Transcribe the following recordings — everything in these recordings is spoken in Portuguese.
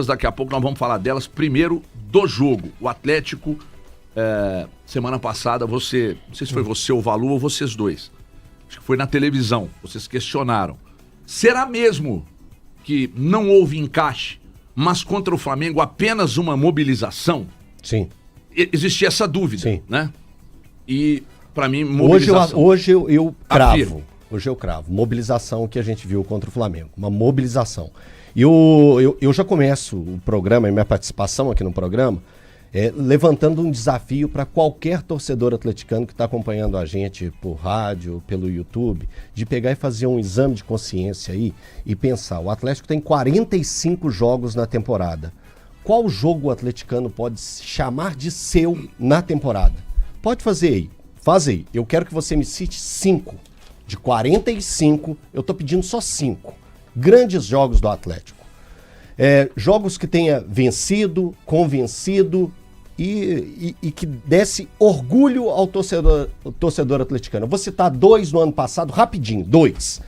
daqui a pouco nós vamos falar delas. Primeiro, do jogo. O Atlético, semana passada, não sei se foi você, o Valu, ou vocês dois. Acho que foi na televisão, vocês questionaram. Será mesmo que não houve encaixe, mas contra o Flamengo apenas uma mobilização? Sim. Existia essa dúvida, sim, né? E, pra mim, mobilização. Hoje eu cravo. Hoje eu cravo. Mobilização que a gente viu contra o Flamengo. Uma mobilização. E eu já começo o programa, a minha participação aqui no programa, levantando um desafio para qualquer torcedor atleticano que está acompanhando a gente por rádio, pelo YouTube, de pegar e fazer um exame de consciência aí e pensar, o Atlético tem 45 jogos na temporada. Qual jogo o atleticano pode chamar de seu na temporada? Pode fazer aí, faz aí. Eu quero que você me cite 5. De 45, eu estou pedindo só 5. Grandes jogos do Atlético. Jogos que tenha vencido, convencido e que desse orgulho ao torcedor atleticano. Eu vou citar 2 no ano passado, rapidinho, 2.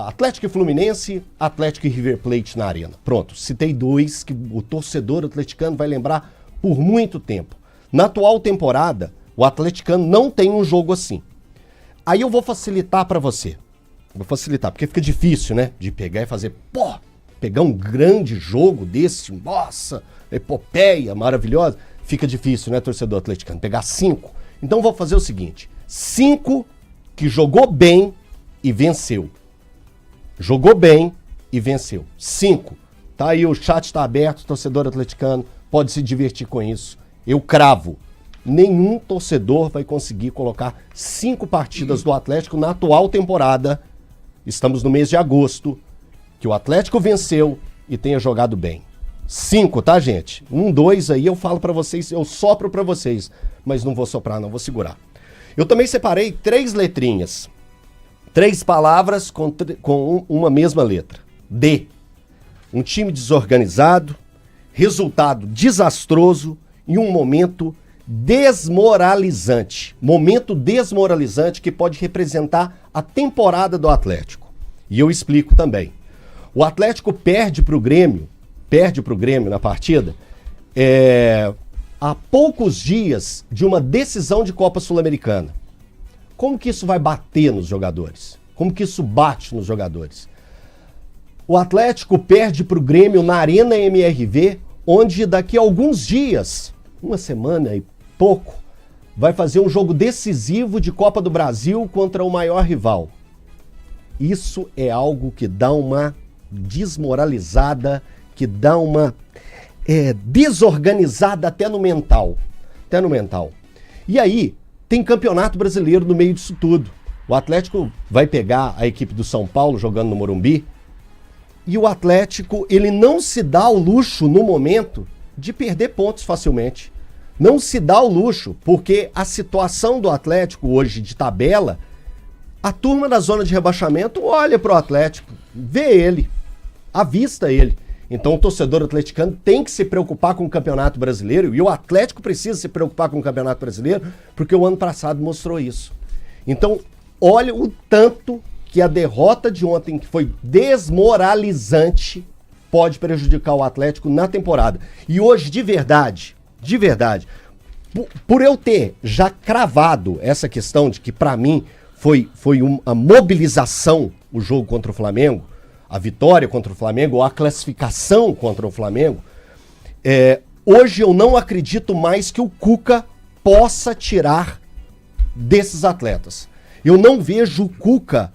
Atlético e Fluminense, Atlético e River Plate na Arena. Pronto, citei 2 que o torcedor atleticano vai lembrar por muito tempo. Na atual temporada, o atleticano não tem um jogo assim. Aí eu vou facilitar para você. Vou facilitar, porque fica difícil, né? De pegar e fazer, pegar um grande jogo desse, nossa, epopeia maravilhosa. Fica difícil, né, torcedor atleticano? Pegar 5. Então vou fazer o seguinte: 5 que jogou bem e venceu. Jogou bem e venceu. 5. Tá aí, o chat tá aberto, torcedor atleticano, pode se divertir com isso. Eu cravo. Nenhum torcedor vai conseguir colocar 5 partidas do Atlético na atual temporada. Estamos no mês de agosto, que o Atlético venceu e tenha jogado bem. 5, tá, gente? 1, 2 aí eu falo pra vocês, eu sopro pra vocês, mas não vou soprar, não, vou segurar. Eu também separei 3 letrinhas. 3 palavras com uma mesma letra. D. Um time desorganizado, resultado desastroso e um momento desmoralizante. Momento desmoralizante que pode representar a temporada do Atlético. E eu explico também. O Atlético perde para o Grêmio na partida há poucos dias de uma decisão de Copa Sul-Americana. Como que isso vai bater nos jogadores? Como que isso bate nos jogadores? O Atlético perde para o Grêmio na Arena MRV, onde daqui a alguns dias, uma semana e pouco, vai fazer um jogo decisivo de Copa do Brasil contra o maior rival. Isso é algo que dá uma desmoralizada, que dá uma desorganizada até no mental. E aí, tem Campeonato Brasileiro no meio disso tudo. O Atlético vai pegar a equipe do São Paulo jogando no Morumbi, e o Atlético, ele não se dá o luxo no momento de perder pontos facilmente. Não se dá o luxo, porque a situação do Atlético hoje de tabela, a turma da zona de rebaixamento olha para o Atlético, vê ele, avista ele. Então o torcedor atleticano tem que se preocupar com o Campeonato Brasileiro, e o Atlético precisa se preocupar com o Campeonato Brasileiro, porque o ano passado mostrou isso. Então, olha o tanto que a derrota de ontem, que foi desmoralizante, pode prejudicar o Atlético na temporada. E hoje, de verdade, por eu ter já cravado essa questão de que para mim foi uma mobilização o jogo contra o Flamengo, a vitória contra o Flamengo, ou a classificação contra o Flamengo, hoje eu não acredito mais que o Cuca possa tirar desses atletas. Eu não vejo o Cuca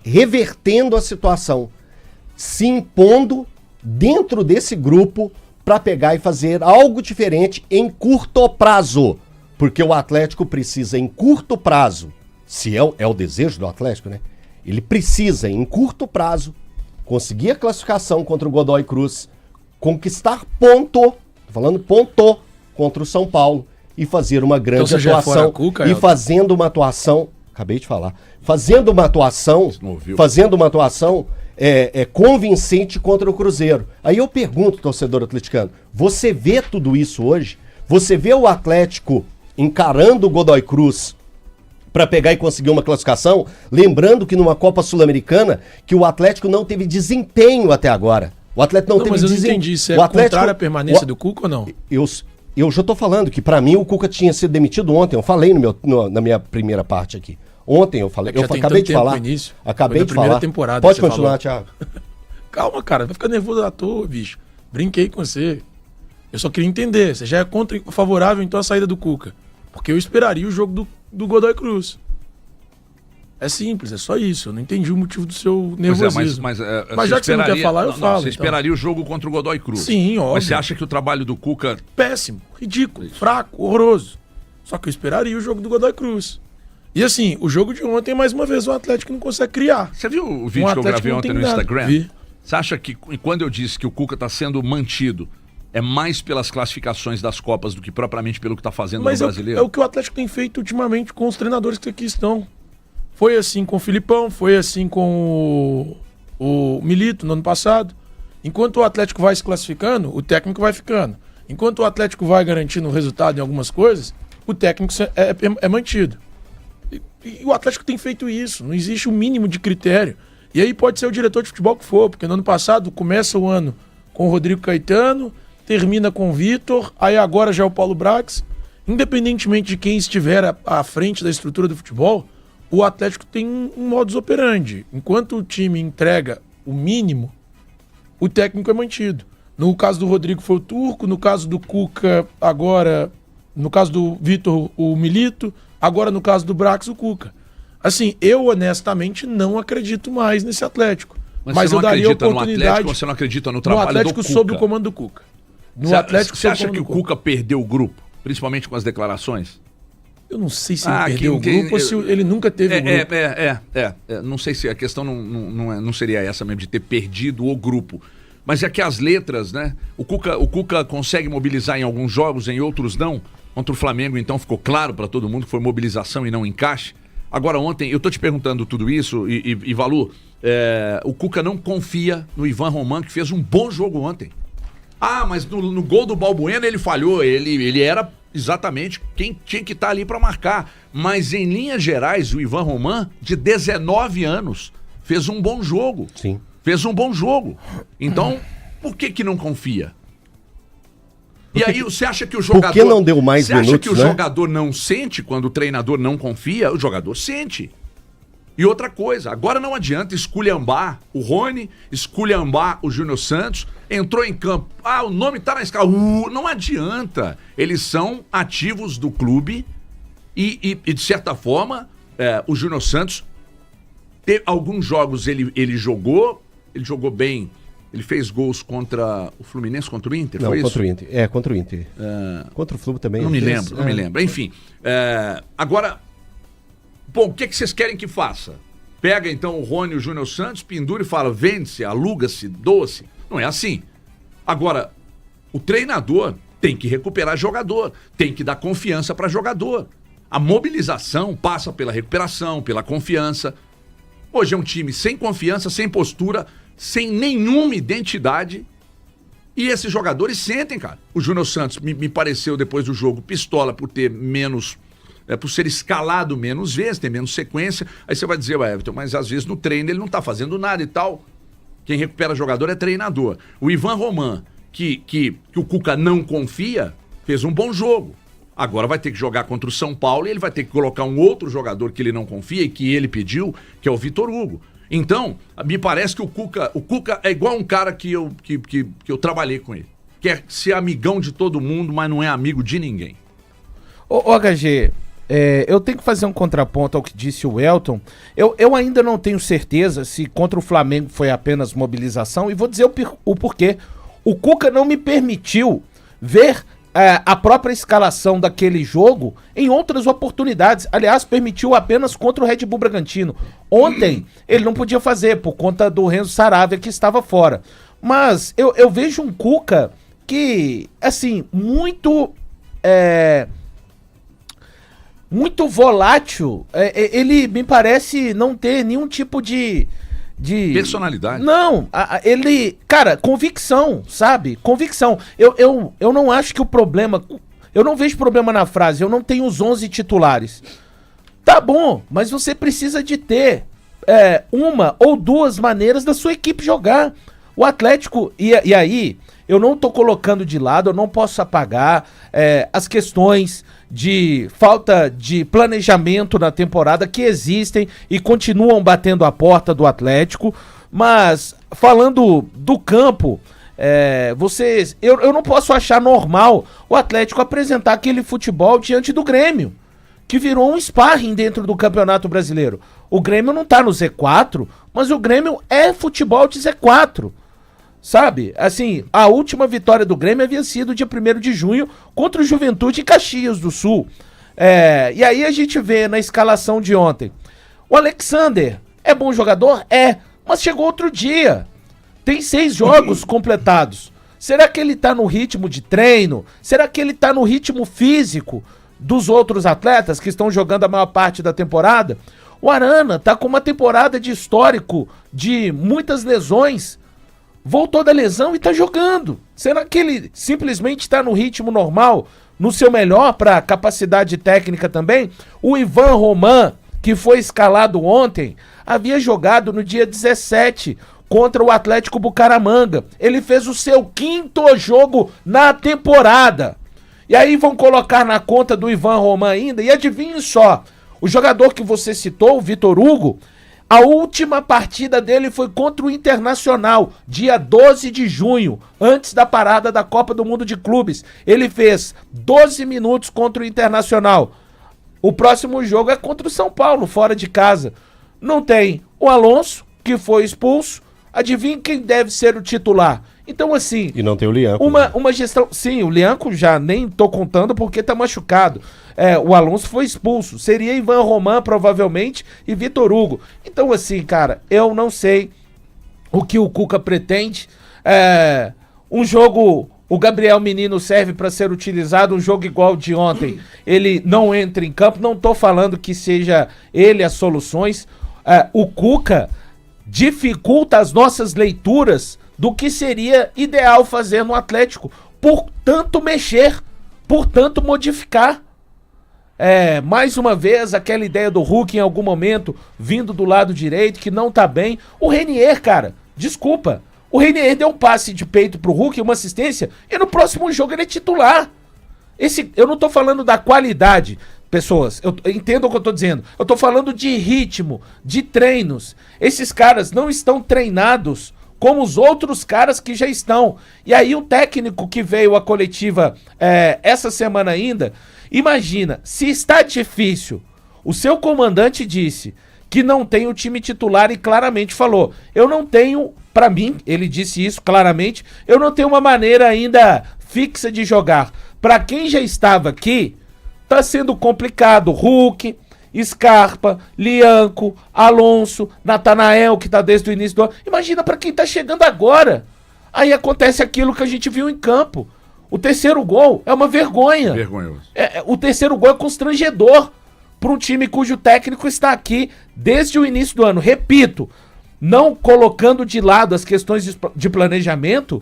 revertendo a situação, se impondo dentro desse grupo para pegar e fazer algo diferente em curto prazo. Porque o Atlético precisa, em curto prazo, se é o desejo do Atlético, né? Ele precisa, em curto prazo, conseguir a classificação contra o Godoy Cruz, conquistar ponto contra o São Paulo e fazer uma grande atuação. Cuca, e fazendo uma atuação, acabei de falar, fazendo uma atuação convincente contra o Cruzeiro. Aí eu pergunto, torcedor atleticano, você vê tudo isso hoje? Você vê o Atlético encarando o Godoy Cruz para pegar e conseguir uma classificação? Lembrando que numa Copa Sul-Americana, que o Atlético não teve desempenho até agora. O Atlético não teve mas eu não entendi. Isso é contrário à permanência do Cuca ou não? Eu já tô falando que pra mim o Cuca tinha sido demitido ontem. Eu falei na minha primeira parte aqui. Ontem eu falei. Eu acabei de falar. Acabei de falar. Temporada Pode continuar, Thiago. Calma, cara. Vai ficar nervoso à toa, bicho. Brinquei com você. Eu só queria entender. Você já é favorável então à saída do Cuca? Porque eu esperaria o jogo do Godoy Cruz. É simples, é só isso. Eu não entendi o motivo do seu nervosismo. Mas já que você não quer falar, eu falo. Você esperaria o jogo contra o Godoy Cruz. Sim, óbvio. Mas você acha que o trabalho do Cuca... Péssimo, ridículo, fraco, horroroso. Só que eu esperaria o jogo do Godoy Cruz. E assim, o jogo de ontem, mais uma vez, o Atlético não consegue criar. Você viu o vídeo que eu gravei ontem no Instagram? Vi. Você acha que quando eu disse que o Cuca está sendo mantido, é mais pelas classificações das Copas do que propriamente pelo que está fazendo no Brasileiro? É o que o Atlético tem feito ultimamente com os treinadores que aqui estão. Foi assim com o Filipão, foi assim com o Milito no ano passado. Enquanto o Atlético vai se classificando, o técnico vai ficando. Enquanto o Atlético vai garantindo o resultado em algumas coisas, o técnico é mantido. E o Atlético tem feito isso, não existe o mínimo de critério. E aí pode ser o diretor de futebol que for, porque no ano passado começa o ano com o Rodrigo Caetano, termina com o Vitor, aí agora já é o Paulo Brax. Independentemente de quem estiver à frente da estrutura do futebol, o Atlético tem um modus operandi. Enquanto o time entrega o mínimo, o técnico é mantido. No caso do Rodrigo foi o Turco, no caso do Cuca agora, no caso do Vitor o Milito, agora no caso do Brax o Cuca. Assim, eu honestamente não acredito mais nesse Atlético. Mas eu daria oportunidade. No Atlético, você não acredita no trabalho do Cuca? No Atlético sob o comando do Cuca. Você acha que o Cuca perdeu o grupo, principalmente com as declarações? Eu não sei se ele perdeu o grupo ou se ele nunca teve o grupo. Não sei se a questão não seria essa mesmo, de ter perdido o grupo. Mas é que as letras, né? O Cuca consegue mobilizar em alguns jogos, em outros não. Contra o Flamengo, então, ficou claro para todo mundo que foi mobilização e não encaixe. Agora, ontem, eu tô te perguntando tudo isso, e Valu, o Cuca não confia no Ivan Roman, que fez um bom jogo ontem. Ah, mas no gol do Balbuena ele falhou, ele era exatamente quem tinha que estar ali para marcar. Mas em linhas gerais, o Ivan Roman, de 19 anos, fez um bom jogo. Sim. Fez um bom jogo. Então, por que não confia? E aí, você acha que o jogador... Por que não deu mais minutos, Você acha que o jogador não sente quando o treinador não confia? O jogador sente. E outra coisa, agora não adianta esculhambar o Rony, esculhambar o Júnior Santos, entrou em campo, o nome tá na escala, não adianta. Eles são ativos do clube e de certa forma, o Júnior Santos, alguns jogos ele jogou bem, ele fez gols contra o Fluminense, contra o Inter, não, foi contra isso? O Inter. Contra o Inter. Contra o Fluminense também. Não me lembro. Enfim, agora... Bom, o que vocês querem que faça? Pega então o Rony e o Júnior Santos, pendura e fala, vende-se, aluga-se, doa-se. Não é assim. Agora, o treinador tem que recuperar jogador, tem que dar confiança para jogador. A mobilização passa pela recuperação, pela confiança. Hoje é um time sem confiança, sem postura, sem nenhuma identidade. E esses jogadores sentem, cara. O Júnior Santos me pareceu, depois do jogo, pistola por ter menos... por ser escalado menos vezes, ter menos sequência. Aí você vai dizer, Everton, mas às vezes no treino ele não tá fazendo nada e tal. Quem recupera jogador é treinador. O Ivan Roman, que o Cuca não confia, fez um bom jogo. Agora vai ter que jogar contra o São Paulo e ele vai ter que colocar um outro jogador que ele não confia e que ele pediu, que é o Vitor Hugo. Então, me parece que o Cuca é igual um cara que eu trabalhei com ele. Quer ser amigão de todo mundo, mas não é amigo de ninguém. Ô HG... eu tenho que fazer um contraponto ao que disse o Elton. Eu ainda não tenho certeza se contra o Flamengo foi apenas mobilização, e vou dizer o porquê. O Cuca não me permitiu ver a própria escalação daquele jogo em outras oportunidades. Aliás, permitiu apenas contra o Red Bull Bragantino. Ontem ele não podia fazer por conta do Renzo Saravia, que estava fora. Mas eu vejo um Cuca que, assim, muito volátil. Ele me parece não ter nenhum tipo de personalidade. Não, ele... Cara, convicção, sabe? Convicção. Eu não acho que o problema... Eu não vejo problema na frase, eu não tenho os 11 titulares. Tá bom, mas você precisa de ter uma ou duas maneiras da sua equipe jogar. O Atlético, e aí, eu não tô colocando de lado, eu não posso apagar as questões de falta de planejamento na temporada que existem e continuam batendo a porta do Atlético, mas falando do campo, eu não posso achar normal o Atlético apresentar aquele futebol diante do Grêmio, que virou um sparring dentro do Campeonato Brasileiro. O Grêmio não tá no Z4, mas o Grêmio é futebol de Z4. Sabe? Assim, a última vitória do Grêmio havia sido dia 1º de junho contra o Juventude em Caxias do Sul. E aí a gente vê na escalação de ontem. O Alexander é bom jogador? É, mas chegou outro dia. Tem 6 jogos completados. Será que ele tá no ritmo de treino? Será que ele tá no ritmo físico dos outros atletas que estão jogando a maior parte da temporada? O Arana tá com uma temporada de histórico de muitas lesões. Voltou da lesão e tá jogando. Será que ele simplesmente tá no ritmo normal, no seu melhor para capacidade técnica também? O Ivan Roman, que foi escalado ontem, havia jogado no dia 17 contra o Atlético Bucaramanga. Ele fez o seu 5º jogo na temporada. E aí vão colocar na conta do Ivan Roman ainda, e adivinhe só, o jogador que você citou, o Vitor Hugo, a última partida dele foi contra o Internacional, dia 12 de junho, antes da parada da Copa do Mundo de Clubes. Ele fez 12 minutos contra o Internacional. O próximo jogo é contra o São Paulo, fora de casa. Não tem o Alonso, que foi expulso. Adivinha quem deve ser o titular? Então, assim... E não tem o Lianco. Uma gestão... Sim, o Lianco já nem tô contando porque tá machucado. O Alonso foi expulso. Seria Ivan Roman, provavelmente, e Vitor Hugo. Então, assim, cara, eu não sei o que o Cuca pretende. Um jogo... O Gabriel Menino serve para ser utilizado, um jogo igual ao de ontem. Ele não entra em campo. Não tô falando que seja ele as soluções. O Cuca dificulta as nossas leituras do que seria ideal fazer no Atlético, por tanto mexer, por tanto modificar. Mais uma vez, aquela ideia do Hulk em algum momento, vindo do lado direito, que não tá bem. O Renier, cara, desculpa, o Renier deu um passe de peito pro Hulk, uma assistência, e no próximo jogo ele é titular. Eu não tô falando da qualidade, pessoas, eu entendo o que eu tô dizendo. Eu tô falando de ritmo, de treinos. Esses caras não estão treinados como os outros caras que já estão. E aí o técnico que veio à coletiva essa semana ainda, imagina, se está difícil, o seu comandante disse que não tem o time titular e claramente falou, eu não tenho, pra mim, ele disse isso claramente, eu não tenho uma maneira ainda fixa de jogar. Pra quem já estava aqui, tá sendo complicado. Hulk, Scarpa, Lianco, Alonso, Natanael, que tá desde o início do ano. Imagina pra quem tá chegando agora. Aí acontece aquilo que a gente viu em campo. O terceiro gol é uma vergonha. Vergonhoso. O terceiro gol é constrangedor para um time cujo técnico está aqui desde o início do ano. Repito, não colocando de lado as questões de planejamento,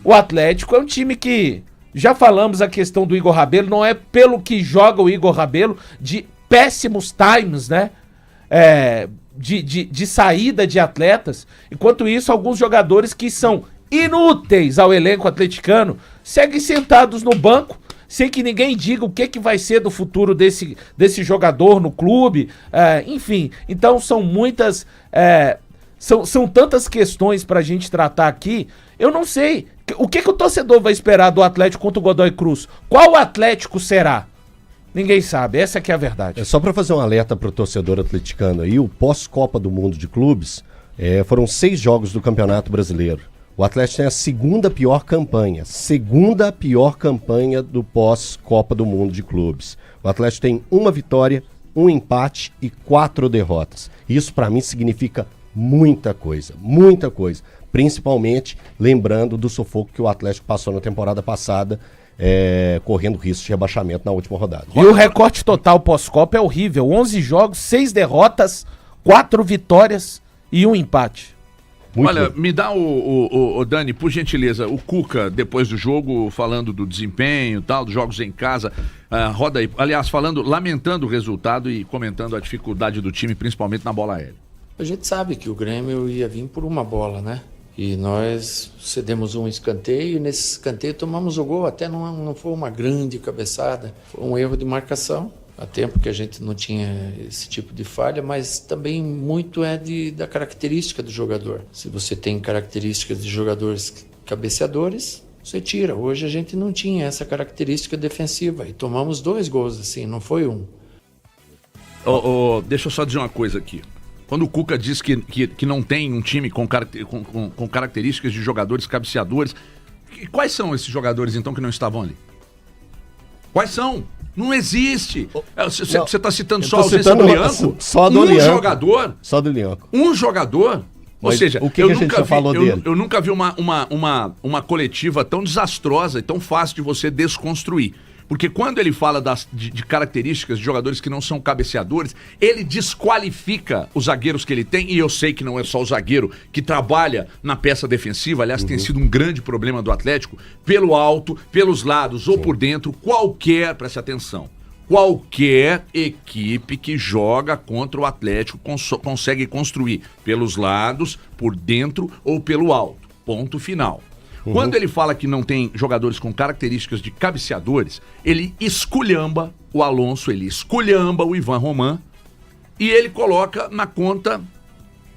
o Atlético é um time que, já falamos a questão do Igor Rabelo, não é pelo que joga o Igor Rabelo, de péssimos times, né? De saída de atletas. Enquanto isso, alguns jogadores que são inúteis ao elenco atleticano seguem sentados no banco, sem que ninguém diga o que vai ser do futuro desse jogador no clube. Enfim, então são muitas... São tantas questões pra gente tratar aqui. Eu não sei. O que o torcedor vai esperar do Atlético contra o Godoy Cruz? Qual Atlético será? Ninguém sabe, essa que é a verdade. Só para fazer um alerta para o torcedor atleticano aí, o pós-Copa do Mundo de Clubes, foram 6 jogos do Campeonato Brasileiro. O Atlético tem a segunda pior campanha do pós-Copa do Mundo de Clubes. O Atlético tem 1 vitória, 1 empate e 4 derrotas. Isso para mim significa muita coisa, principalmente lembrando do sufoco que o Atlético passou na temporada passada, correndo risco de rebaixamento na última rodada. E o recorte total pós-Copa é horrível, 11 jogos, 6 derrotas, 4 vitórias e 1 empate. Olha, me dá o Dani, por gentileza, o Cuca, depois do jogo, falando do desempenho e tal, dos jogos em casa, roda aí, aliás, lamentando o resultado e comentando a dificuldade do time, principalmente na bola aérea. A gente sabe que o Grêmio ia vir por uma bola, né? E nós cedemos um escanteio, e nesse escanteio tomamos o gol. Até não foi uma grande cabeçada, foi um erro de marcação. Há tempo que a gente não tinha esse tipo de falha, mas também muito da característica do jogador. Se você tem características de jogadores cabeceadores, você tira. Hoje a gente não tinha essa característica defensiva e tomamos 2 gols, assim, não foi um. Deixa eu só dizer uma coisa aqui. Quando o Cuca diz que não tem um time com características de jogadores cabeceadores, quais são esses jogadores então que não estavam ali? Quais são? Não existe. Você está citando só a ausência do Lianco? Só do Lianco. Jogador? Só do Lianco. Um jogador? Mas ou seja, o que a gente já falou dele? Eu nunca vi uma coletiva tão desastrosa e tão fácil de você desconstruir. Porque quando ele fala de características de jogadores que não são cabeceadores, ele desqualifica os zagueiros que ele tem, e eu sei que não é só o zagueiro que trabalha na peça defensiva, aliás, tem sido um grande problema do Atlético, pelo alto, pelos lados ou por dentro, preste atenção, qualquer equipe que joga contra o Atlético consegue construir pelos lados, por dentro ou pelo alto, ponto final. Quando ele fala que não tem jogadores com características de cabeceadores, ele esculhamba o Alonso, ele esculhamba o Ivan Roman e ele coloca na conta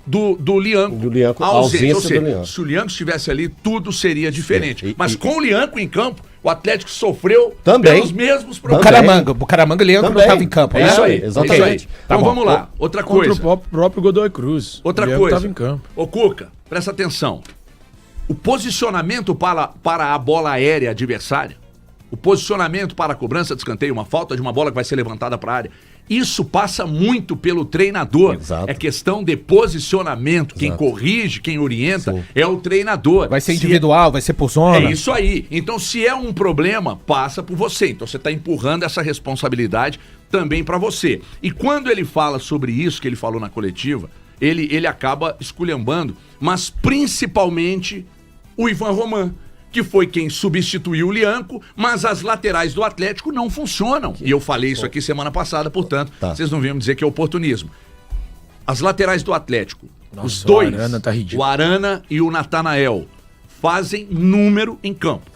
do Lianco. Do Lianco, a ausência do Lianco. Se o Lianco estivesse ali, tudo seria diferente. Mas com o Lianco em campo, o Atlético sofreu pelos mesmos problemas. Bucaramanga e Lianco não estava em campo, né? É isso aí, exatamente. É isso aí. Então vamos lá, outra coisa. Contra o próprio Godoy Cruz. Outra o Lianco coisa. estava em campo. Ô Cuca, presta atenção. O posicionamento para a bola aérea adversária, o posicionamento para a cobrança de escanteio, uma falta de uma bola que vai ser levantada para a área, isso passa muito pelo treinador. Exato. É questão de posicionamento. Quem corrige, quem orienta é o treinador. Vai ser individual, vai ser por zona. É isso aí. Então, se é um problema, passa por você. Então, você está empurrando essa responsabilidade também para você. E quando ele fala sobre isso que ele falou na coletiva, ele acaba esculhambando, mas principalmente o Ivan Roman, que foi quem substituiu o Lianco, mas as laterais do Atlético não funcionam. E eu falei isso aqui semana passada, portanto, vocês não venham dizer que é oportunismo. As laterais do Atlético, os dois, o Arana tá ridículo. o Arana e o Natanael, fazem número em campo.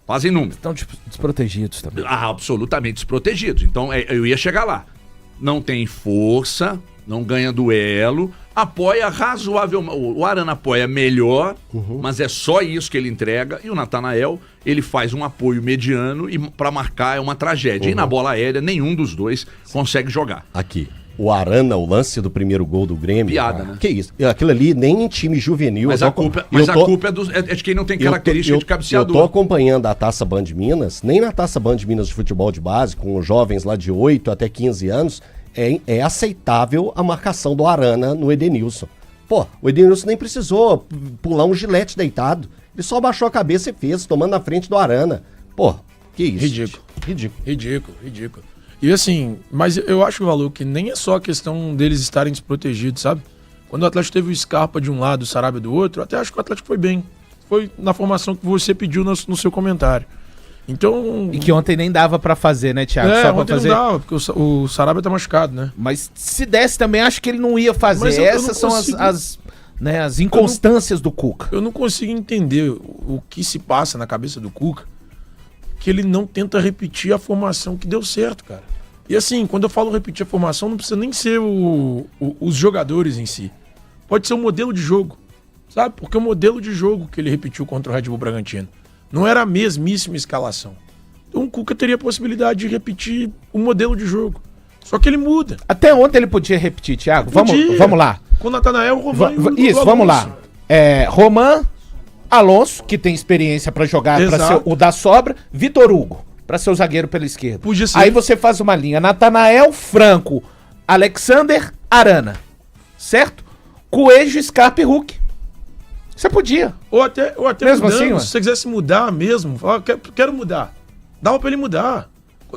Fazem número. Estão desprotegidos também. Absolutamente desprotegidos. Então, eu ia chegar lá. Não tem força, não ganha duelo, apoia razoavelmente. O Arana apoia melhor, mas é só isso que ele entrega. E o Natanael, ele faz um apoio mediano e para marcar é uma tragédia. E na bola aérea, nenhum dos dois consegue jogar. Aqui. O Arana, o lance do primeiro gol do Grêmio. Piada, né? Que isso? Aquilo ali nem em time juvenil. Mas a culpa é de quem não tem característica de cabeceador. Eu tô acompanhando a Taça Band Minas, nem na Taça Band Minas de futebol de base, com os jovens lá de 8 até 15 anos, é aceitável a marcação do Arana no Edenilson. Pô, o Edenilson nem precisou pular um gilete deitado. Ele só baixou a cabeça e fez, tomando na frente do Arana. Pô, que isso? Ridículo. E assim, mas eu acho, Valu, que nem é só a questão deles estarem desprotegidos, sabe? Quando o Atlético teve o Scarpa de um lado e o Sarabia do outro, eu até acho que o Atlético foi bem. Foi na formação que você pediu no seu comentário. Então... E que ontem nem dava pra fazer, né, Thiago? Só pra ontem fazer... não dava, porque o Sarabia tá machucado, né? Mas se desse também, acho que ele não ia fazer. Mas essas são as inconstâncias do Cuca. Eu não consigo entender o que se passa na cabeça do Cuca, que ele não tenta repetir a formação que deu certo, cara. E assim, quando eu falo repetir a formação, não precisa nem ser os jogadores em si. Pode ser o modelo de jogo, sabe? Porque o modelo de jogo que ele repetiu contra o Red Bull Bragantino não era a mesmíssima escalação. Então o Cuca teria a possibilidade de repetir o modelo de jogo. Só que ele muda. Até ontem ele podia repetir, Thiago. Vamos lá. Com o Natanael, o Roman Isso, vamos lá. Roman, Alonso, que tem experiência pra jogar, pra ser o da sobra, Vitor Hugo, pra ser o zagueiro pela esquerda. Podia ser. Aí você faz uma linha, Natanael, Franco, Alexander, Arana, certo? Coelho, Scarpa e Hulk. Você podia. Ou até mesmo mudando, assim, se você quisesse mudar mesmo, falar, quero mudar. Dava pra ele mudar.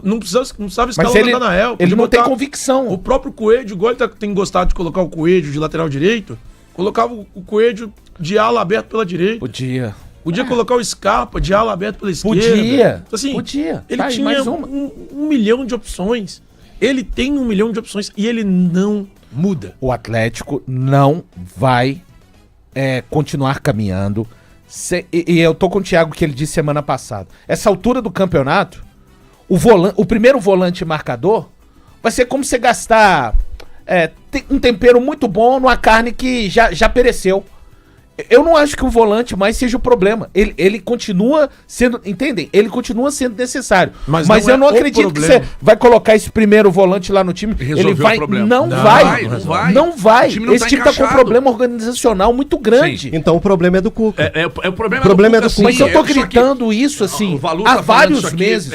Não precisava escalar o Natanael. Ele não tem convicção. O próprio Coelho, igual ele tem gostado de colocar o Coelho de lateral direito, colocava o Coelho de ala aberto pela direita. Podia colocar o Scarpa de ala aberto pela esquerda. Então, assim, podia. Ele tinha um milhão de opções. Ele tem 1 milhão de opções e ele não muda. O Atlético não vai continuar caminhando. E eu tô com o Thiago que ele disse semana passada. Essa altura do campeonato, o primeiro volante marcador vai ser como você gastar um tempero muito bom numa carne que já pereceu. Eu não acho que o volante mais seja o problema. Ele continua sendo, entendem? Ele continua sendo necessário. Mas eu não acredito que você vai colocar esse primeiro volante lá no time. Ele vai. Não vai. Esse time tá com um problema organizacional muito grande. Sim. Então o problema é do Cuca. O problema é do Cuca. Mas eu tô gritando isso assim há vários meses.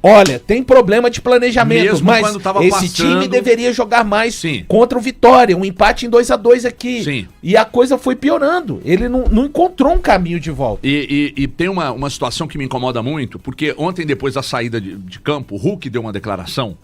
Olha, tem problema de planejamento, mesmo mas esse time deveria jogar mais contra o Vitória. Um empate em 2-2 aqui. Sim. E a coisa foi piorando. Ele não encontrou um caminho de volta. E tem uma situação que me incomoda muito, porque ontem, depois da saída de campo, o Hulk deu uma declaração